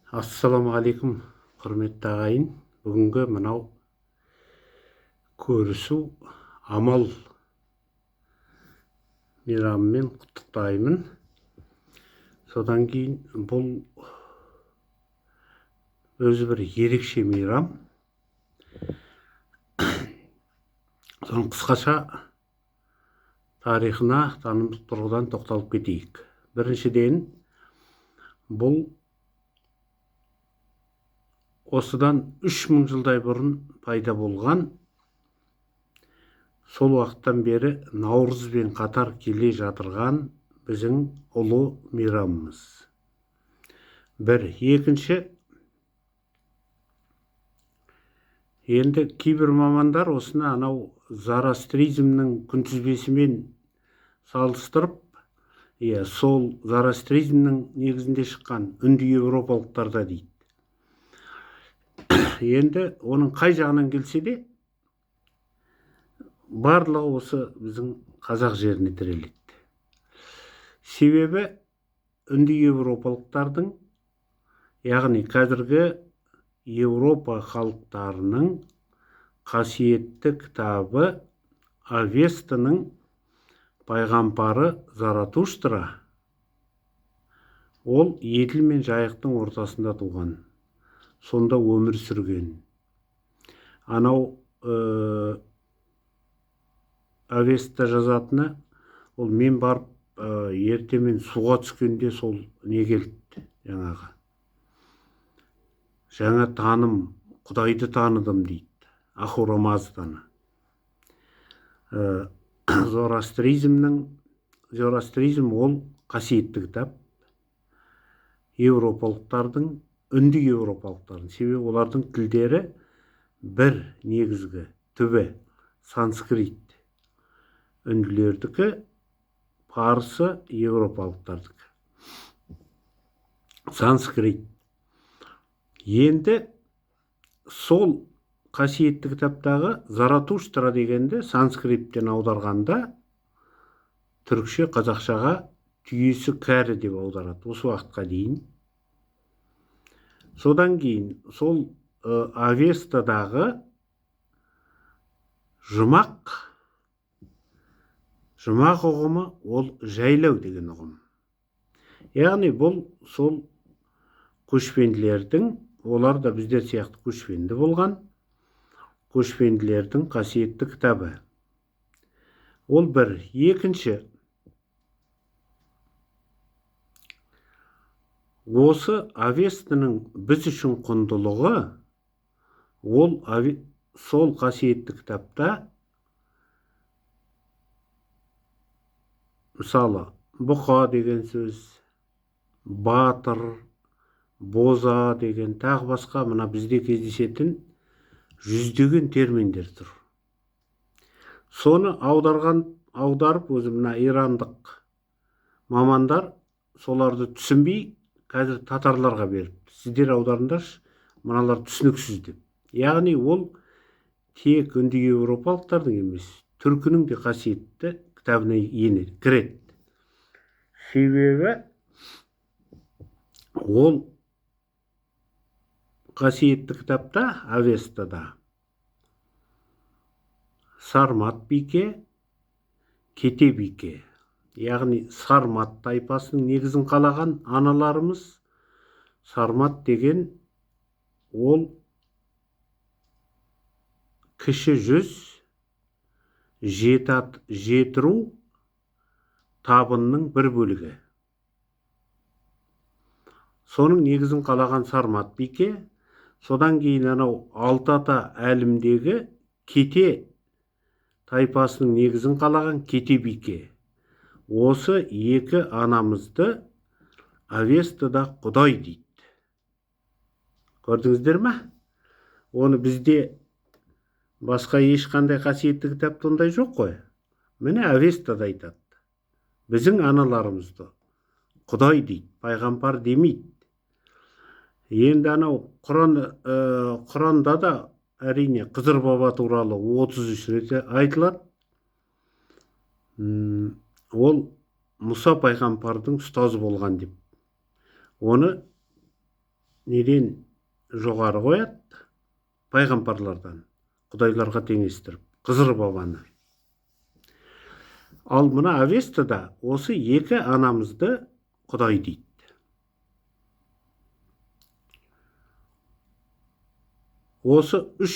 Ассалаумағалейкум, құрметті ағайын. Бүгінгі мынау көрісу амал мейрамымен құттықтаймын. Содан кейін бұл өзі бір ерекше мейрам. Соның қысқаша тарихына танымдық тұрғыдан тоқталып кетейік. Біріншіден, бұл осыдан 3000 жылдай бұрын пайда болған, сол уақыттан бері Наурызбен қатар келе жатырған біздің ұлы мейрамымыз. Бір. Екінші, енді кейбір мамандар осыны анау зарастризмнің күнтізбесімен салыстырып, сол зарастризмнің негізінде шыққан үнді еуропалықтарда дейді. Енді оның қай жағынан келсе де, барлығы осы біздің қазақ жеріне тіреледі. Себебі үнді еуропалықтардың, яғни қазіргі Еуропа халықтарының қасиетті кітабы Авестаның пайғамбары Заратуштра, ол Еділ мен Жайықтың ортасында туған. Сонда өмір сүрген. Анау Авеста жазатыны, ол мен барып ертемен суға түскенде сол не келді, жаңа таным, Құдайды таныдым дейді, Ахура Мазданы. Зороастризм ол қасиетті кітап. Еуропалықтардың, үнді еуропалықтардың, себебі олардың тілдері бір негізгі түбі санскрит. Үнділердікі, парсы, еуропалықтардікі санскрит. Енді сол қасиетті кітаптағы Заратуштра дегенді санскриттен аударғанда түрікше қазақшаға түйесі кәрі деп аударады осы уақытқа дейін. Содан кейін сол Авестадағы жұмақ ұғымы ол жайлау деген ұғым. Яғни бұл сол көшпенділердің, олар да біздер сияқты көшпенді болған, көшпенділердің қасиетті кітабы. Ол бір. Екінші, осы Авестаның біз үшін құндылығы, ол сол қасиетті кітапта, мысалы, бұқа деген сөз, батыр, боза деген, тағы басқа мына бізде кездесетін жүздеген терминдер тұр. Соны аударып, өзі мына ирандық мамандар соларды түсінбей, қазір татарларға беріп, сіздер аударыңдаршы, мыналар түсініксіз деп. Яғни ол тек үнді еуропалықтардың емес, түркінің де қасиетті кітабына кіреді. Себебі ол қасиетті кітапта, Авестада, Сармат бике, Кете бике, яғни Сармат тайпасының негізін қалаған аналарымыз. Сармат деген ол кіші жүз, жеті ру табынның бір бөлігі. Соның негізін қалаған Сармат бике. Содан кейін анау Алтата әлімдегі Кете тайпасының негізін қалаған Кете бике. Осы екі анамызды Авестада Құдай дейді. Көрдіңіздер ме? Оны бізде басқа ешқандай қасиетті кітапта ондай жоқ қой. Міне Авестада айтады. Біздің аналарымызды Құдай дейді, пайғамбар демейді. Енді анау Құранда да әрине Қызыр баба туралы 33 рет айтылады. Ол Мұса пайғамбардың ұстазы болған деп. Оны неден жоғары қояды? Пайғамбарлардан, құдайларға теңестіріп, Қызыр бабаны. Ал мына Авестада осы екі анамызды Құдай дейді. Осы үш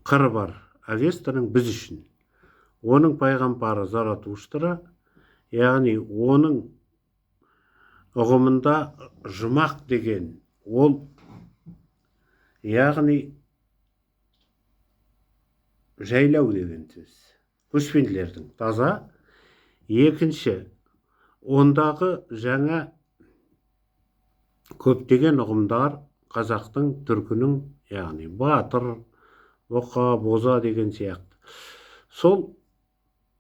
қыры бар Авестаның біз үшін. Оның пайғамбары Заратуштра, яғни оның ұғымында жұмақ деген ол, яғни жайлау деген сөз. Көшпенділердің таза. Екінші, ондағы жаңа көптеген ұғымдар қазақтың, түркінің, яғни батыр, бұқа, боза деген сияқты. Сол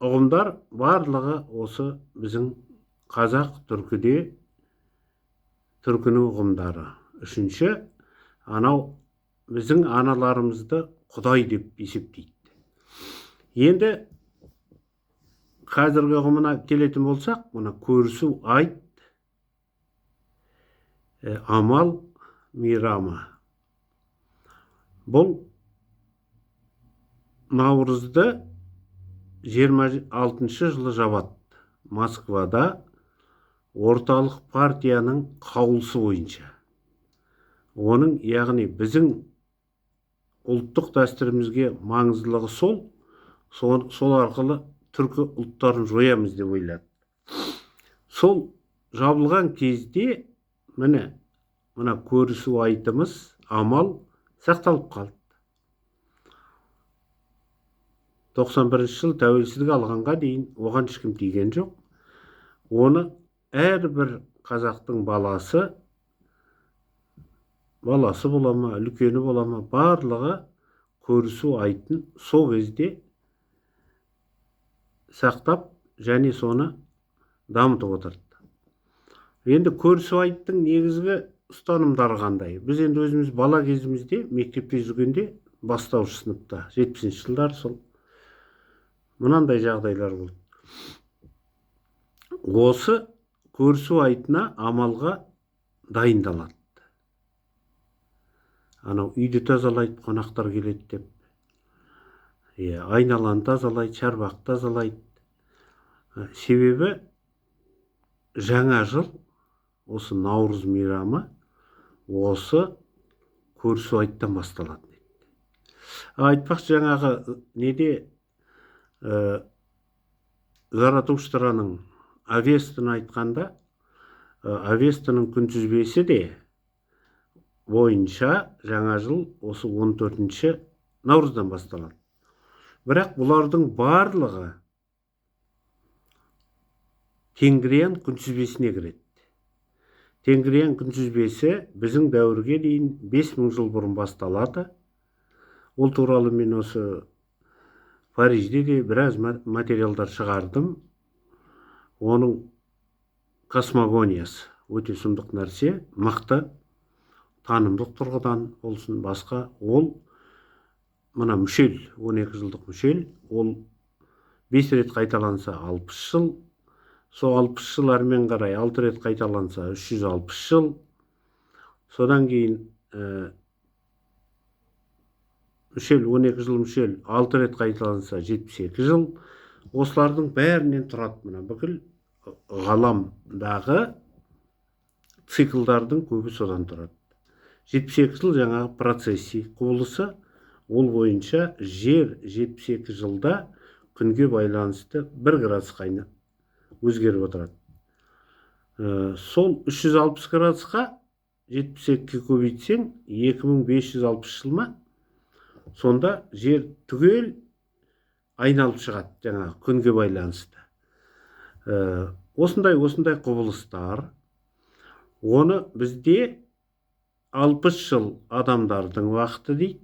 ұғымдар барлығы осы біздің қазақ түркіде түркінің ұғымдары. Үшінші, анау біздің аналарымызды Құдай деп есептейді. Енді қазіргі ұғымына келетін болсақ, мына көрісу, айт, амал, мейрамы. Бұл наурызды 26 жылы жабады. Москвада орталық партияның қаулысы бойынша. Оның, яғни біздің ұлттық дәстүрімізге маңыздылығы сол арқылы түркі ұлттарын жоямыз деп ойлады. Сол жабылған кезде мына көрісу айтымыз, амал сақталып қалды. 91 жыл тәуелсіздік алғанға дейін оған ешкім тиген жоқ. Оны әрбір қазақтың баласы бола ма, үлкені бола ма, барлығы көрісу айтын сол кезде сақтап және соны дамытып отырды. Енді көрісу айттың негізгі ұстанымдары қандай? Біз енді өзіміз бала кезімізде, мектепте жүргенде, бастауыш сыныпта, 70 жылдар сол мынандай жағдайлар болды. Осы көрісу айтына амалға дайындалады. Анау үйді тазалайды, қонақтар келеді деп. Айналаны тазалайды, шарбақ тазалайды. Себебі жаңа жыл, осы наурыз мейрамы, осы көрісу айттан басталады. Айтпақшы, жаңағы неде Заратуштраның Авестаны айтқанда, Авестаның күнтізбесі де бойынша жаңа жыл осы 14 наурыздан басталады. Бірақ бұлардың барлығы Тенгриян күнтізбесіне кіреді. Тенгриян күнтізбесі біздің дәуірге дейін 5000 жыл бұрын басталады. Ол туралы мен осы Парижде де біраз материалдар шығардым. Оның космогониясы өте сұмдық нәрсе, мықты, танымдық тұрғыдан болсын, басқа. Ол мына мүшел, 12 жылдық мүшел, ол 5 рет қайталанса 60 жыл, сол 60 жыл әрмен қарай 6 рет қайталанса 360 жыл, содан кейін мүшел, 12 жыл мүшел 6 рет қайталанса 72 жыл. Осылардың бәрінен тұрады мына бүкіл ғаламдағы циклдардың көбі содан тұрады. 72 жыл жаңағы процесси құбылысы, ол бойынша жер 72 жылда күнге байланысты 1 градусқа өзгеріп отырады. Сол 360 градусқа 72-ке көбейтсең 2560 жыл ма? Сонда жер түгел айналып шығады, жаңағы күнге байланысты. Осындай құбылыстар, оны бізде 60 жыл адамдардың уақыты дейді,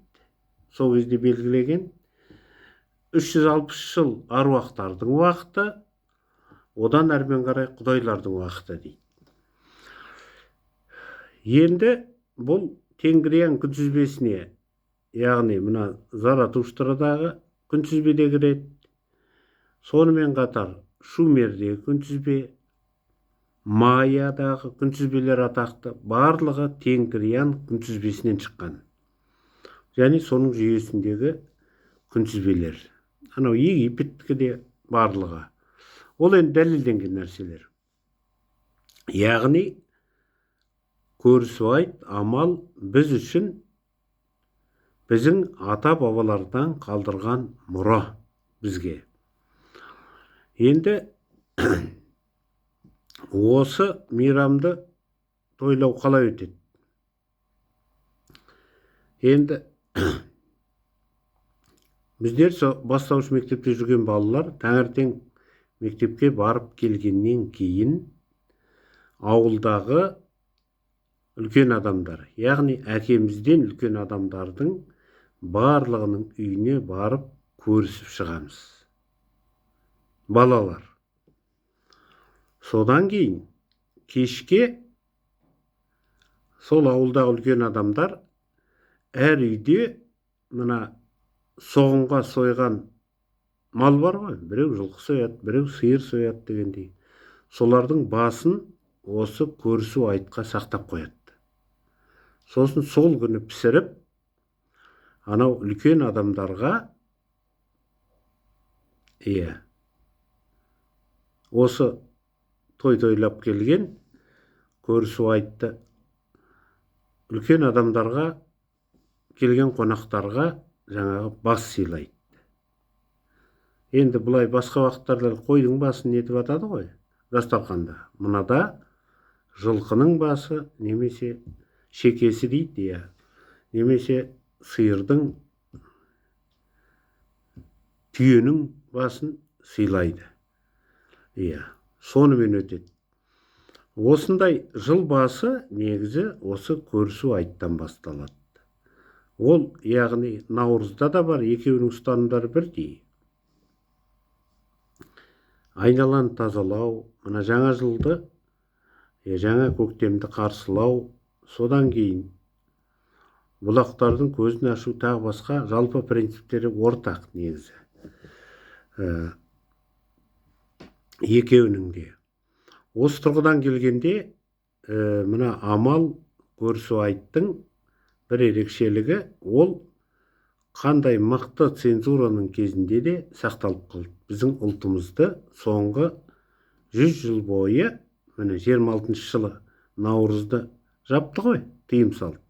сол кезде белгілеген. 360 жыл аруақтардың уақыты, одан әрмен қарай құдайлардың уақыты дейді. Енді бұл Тенгриян күнтізбесіне, яғни мына Заратуштрадағы күнтізбеде кіреді. Сонымен қатар Шумердегі күнтізбе, Майядағы күнтізбелер атақты, барлығы Тенгриян күнтізбесінен шыққан. Және соның жүйесіндегі күнтізбелер. Анау Египеттікі де барлығы. Ол енді дәлелденген нәрселер. Яғни көрісу айт, амал біз үшін біздің ата бабалардан қалдырған мұра бізге. Енді осы мейрамды тойлау қалай өтеді? Енді біздер бастауыш мектепте жүрген балалар таңертең мектепке барып келгеннен кейін ауылдағы үлкен адамдар, яғни әкемізден үлкен адамдардың барлығының үйіне барып көрісіп шығамыз. Балалар. Содан кейін кешке сол ауылдағы үлкен адамдар әр үйде мына соғымға сойған мал бар ғой, біреу жылқы сояды, біреу сиыр сояды дегендей. Солардың басын осы көрісу айтқа сақтап қояды. Сосын сол күні пісіріп, анау үлкен адамдарға осы тойлап келген көрісу айтты үлкен адамдарға, келген қонақтарға жаңағы бас сыйлайды. Енді бұлай басқа уақыттарда қойдың басын нетіп атады ғой, дастарханда. Мынада жылқының басы немесе шекесі дейді, немесе сиырдың, түйенің басын сыйлайды. Сонымен өтеді. Осындай жыл басы негізі осы көрісу айттан басталады. Ол, яғни Наурызда да бар, екеуінің ұстанымдары бірдей. Айналаны тазалау, мына жаңа жылды, жаңа көктемді қарсылау, содан кейін бұлақтардың көзін ашу, тағы басқа жалпы принциптері ортақ негізі. Екеуінің де. Осы тұрғыдан келгенде, мына амал көрісу айттың бір ерекшелігі, ол қандай мықты цензураның кезінде де сақталып қалды. Біздің ұлтымызды соңғы 100 жыл бойы, міне 26 жылы Наурызды жапты ғой, тыйым салды.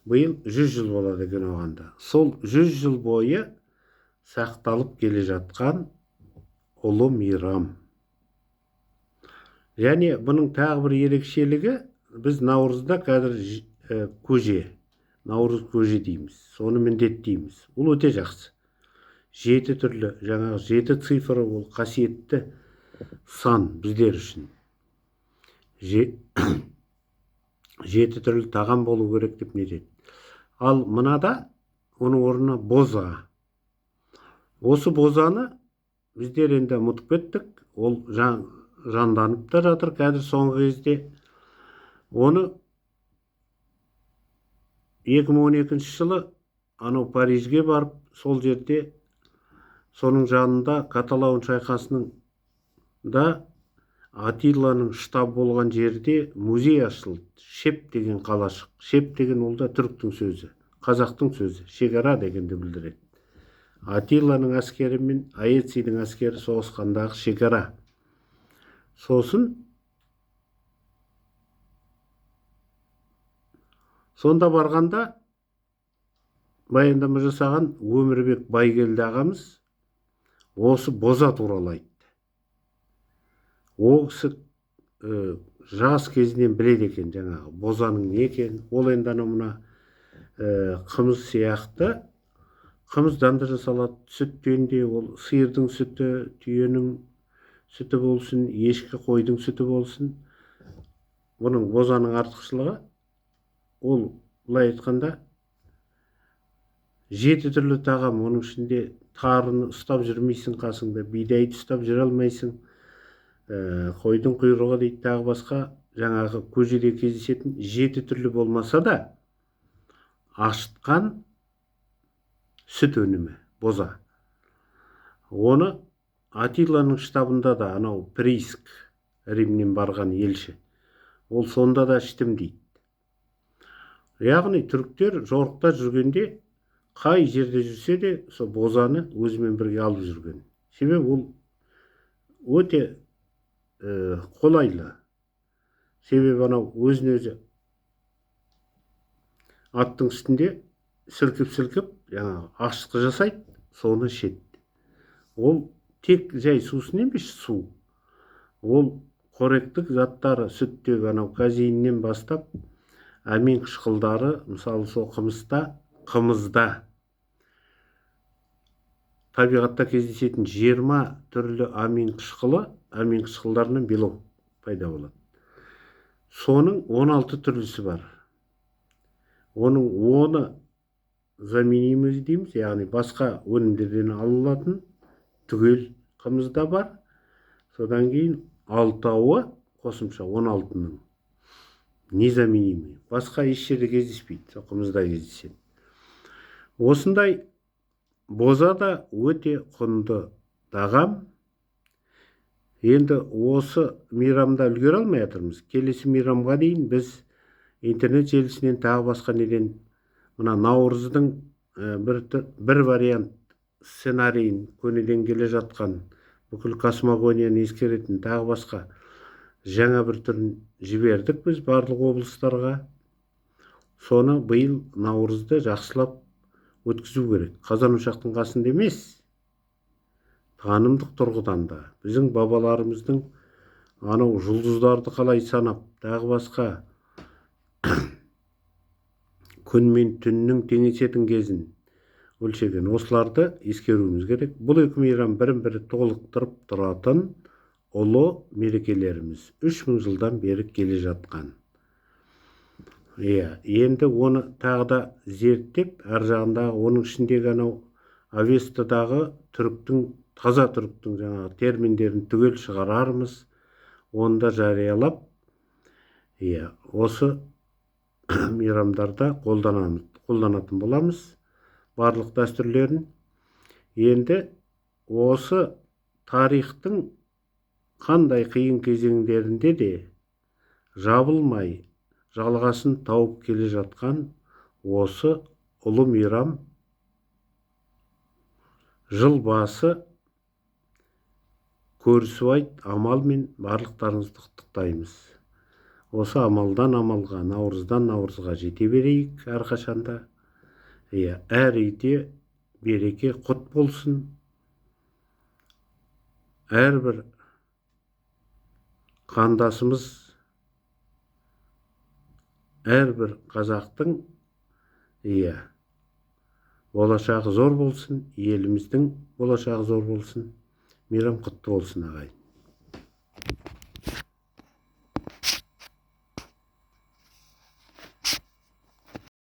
Биыл 100 жыл болады екен оғанда. Сол 100 жыл бойы сақталып келе жатқан ұлы мейрам. Және бұның тағы бір ерекшелігі, біз Наурызда қазір көже, Наурыз көже дейміз, соны міндеттейміз. Ол өте жақсы. 7 түрлі, жаңағы 7 цифры ол қасиетті сан біздер үшін. 7 түрлі тағам болу керек деп не деді. Ал мынада оның орнына боза. Осы бозаны біздер енді ұмытып кеттік. Ол жанданып та жатыр қазір соңғы кезде. Оны 2012 жылы анау Парижге барып, сол жерде соның жанында Каталаун шайқасының да Атилланың штаб болған жерде музей ашылды. Шеп деген қалашық. Шеп деген ол да түріктің сөзі, қазақтың сөзі, шекара дегенді білдіреді. Атилланың әскері мен Аэцийдің әскері соғысқандағы шекара. Сосын сонда барғанда баяндама жасаған Өмірбек Байгелді ағамыз осы боза туралы айтты. Ол кісі жас кезінен біледі екен жаңағы бозаның не екен. Ол енді мына қымыз сияқты, қымыздан да жасалады, сүттен де, ол сиырдың сүті, түйенің сүті болсын, ешкі қойдың сүті болсын. Бұның бозаның артықшылығы, ол былай айтқанда 7 түрлі тағам, оның ішінде тарыны ұстап жүрмейсің қасыңда, бидайды ұстап жүре алмайсың, қойдың құйрығы дейді, тағы басқа жаңағы көжеде кездесетін 7 түрлі болмаса да ашытқан сүт өнімі, боза. Оны Атилланың штабында да анау Приск Римнен барған елші. Ол сонда да іштім дейді. Яғни түріктер жорықта жүргенде қай жерде жүрсе де сол бозаны өзімен бірге алып жүрген. Себебі ол өте қолайлы. Себебі анау өзін өзі аттың үстінде сілкіп жаңағы ашытқы жасайды, соны ішеді. Ол тек жай сусын емес, су. Ол қоректік заттары сүттегі анау казеиннен бастап амин қышқылдары, мысалы сол қымызда табиғатта кездесетін 20 түрлі амин қышқылдарынан белок пайда болады. Соның 16 түрлісі бар. Оның 10-ы заменимый дейміз, яғни басқа өнімдерден алынатын түгел қымызда бар. Содан кейін 6-ы қосымша 16-ның незаменимый. Басқа еш жерде кездеспейді, сол қымызда кездеседі. Осындай боза да өте құнды тағам. Енді осы мейрамда үлгере алмай жатырмыз. Келесі мейрамға дейін біз интернет желісінен тағы басқа неден мына Наурыздың бір вариант сценарийін көнеден келе жатқан бүкіл космогонияны ескеретін тағы басқа жаңа бір түрін жібердік біз барлық облыстарға. Соны биыл Наурызды жақсылап өткізу керек. Қазан-ошақтың қасында емес, танымдық тұрғыдан да біздің бабаларымыздың анау жұлдыздарды қалай санап, тағы басқа күн мен түннің теңесетін кезін өлшеген, осыларды ескеруіміз керек. Бұл екі мейрам бірін-бірі толықтырып тұратын ұлы мерекелеріміз, 3000 жылдан бері келе жатқан. Енді оны тағы да зерттеп, әр жағындағы оның ішіндегі анау Авестадағы таза түріктің жаңағы терминдерін түгел шығарармыз, оны да жариялап, осы мейрамдарда қолданатын боламыз барлық дәстүрлерін. Енді осы тарихтың қандай қиын кезеңдерінде де жабылмай жалғасын тауып келе жатқан осы ұлы мейрам жыл басы көрісу айт амалмен барлықтарыңызды құттықтаймыз. Осы амалдан амалға, наурыздан наурызға жете берейік әрқашанда. Әр үйде береке құт болсын. Әрбір қандасымыз, әрбір қазақтың болашағы зор болсын, еліміздің болашағы зор болсын. Мейрам құтты болсын, ағайын.